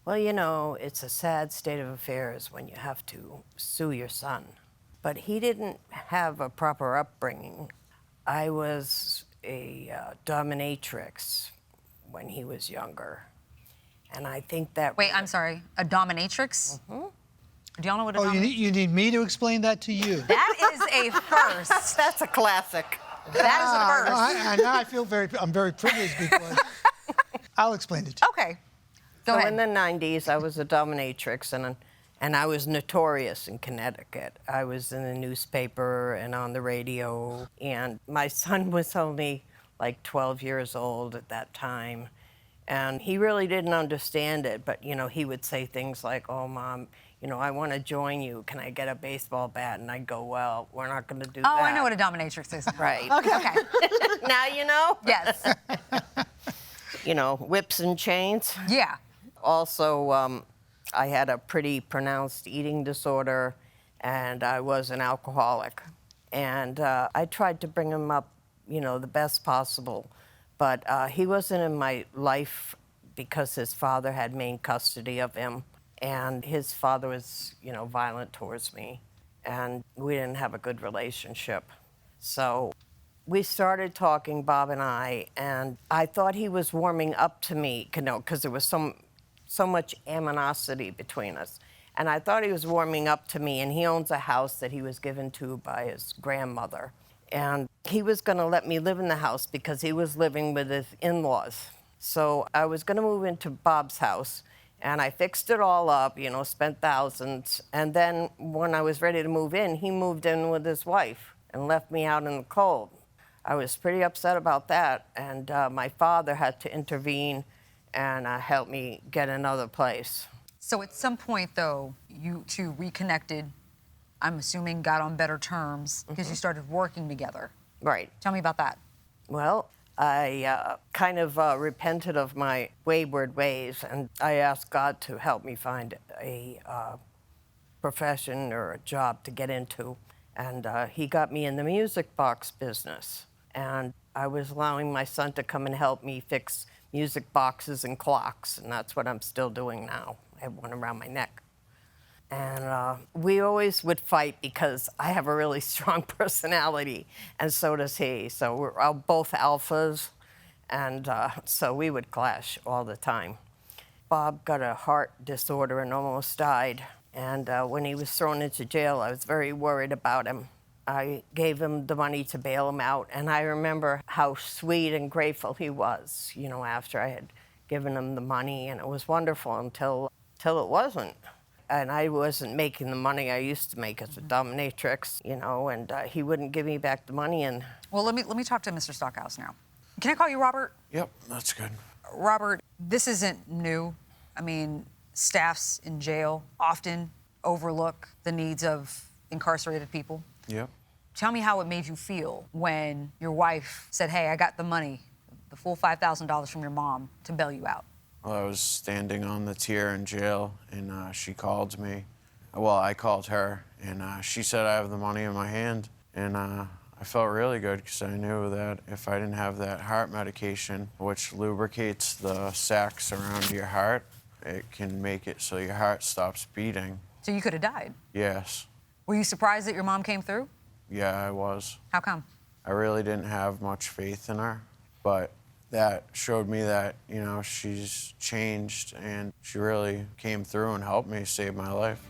Well, you know, it's a sad state of affairs when you have to sue your son. But he didn't have a proper upbringing. I was a dominatrix when he was younger. And I think that... Wait, I'm sorry, a dominatrix? Mm-hmm. Do y'all know what a Oh, dominatrix is? you need me to explain that to you? That is a first. That's a classic. That is a first. Now I feel I'm very privileged because I'll explain it to you. Okay, go So ahead. in the 90s, I was a dominatrix, and I was notorious in Connecticut. I was in the newspaper and on the radio, and my son was only like 12 years old at that time. And he really didn't understand it, but, you know, he would say things like, "Oh, Mom, you know, I want to join you. Can I get a baseball bat?" And I'd go, "Well, we're not going to do that." Oh, I know what a dominatrix is. Right. Okay. Now you know? Yes. You know, whips and chains. Yeah. Also, I had a pretty pronounced eating disorder, and I was an alcoholic. And I tried to bring him up, you know, the best possible. But he wasn't in my life because his father had main custody of him. And his father was, you know, violent towards me. And we didn't have a good relationship. So we started talking, Bob and I thought he was warming up to me, you know, because there was so much animosity between us. And I thought he was warming up to me, and he owns a house that he was given to by his grandmother. And he was going to let me live in the house because he was living with his in-laws. So I was going to move into Bob's house, and I fixed it all up, you know, spent thousands. And then when I was ready to move in, he moved in with his wife and left me out in the cold. I was pretty upset about that, and my father had to intervene and help me get another place. So at some point, though, you two reconnected. I'm assuming got on better terms because you started working together. Right. Tell me about that. Well, I kind of repented of my wayward ways, and I asked God to help me find a profession or a job to get into. And he got me in the music box business. And I was allowing my son to come and help me fix music boxes and clocks, and that's what I'm still doing now. I have one around my neck. And we always would fight because I have a really strong personality, and so does he. So we're both alphas, and so we would clash all the time. Bob got a heart disorder and almost died. And when he was thrown into jail, I was very worried about him. I gave him the money to bail him out, and I remember how sweet and grateful he was, you know, after I had given him the money, and it was wonderful until it wasn't. And I wasn't making the money I used to make as a dominatrix, you know, and he wouldn't give me back the money. And Well, let me talk to Mr. Stockhouse now. Can I call you Robert? Yep, that's good. Robert, this isn't new. I mean, staffs in jail often overlook the needs of incarcerated people. Yep. Tell me how it made you feel when your wife said, "Hey, I got the money, the full $5,000 from your mom to bail you out." Well, I was standing on the tier in jail, and she called me. Well, I called her, and she said I have the money in my hand. And I felt really good because I knew that if I didn't have that heart medication, which lubricates the sacs around your heart, it can make it so your heart stops beating. So you could have died. Yes. Were you surprised that your mom came through? Yeah, I was. How come? I really didn't have much faith in her, but that showed me that, you know, she's changed, and she really came through and helped me save my life.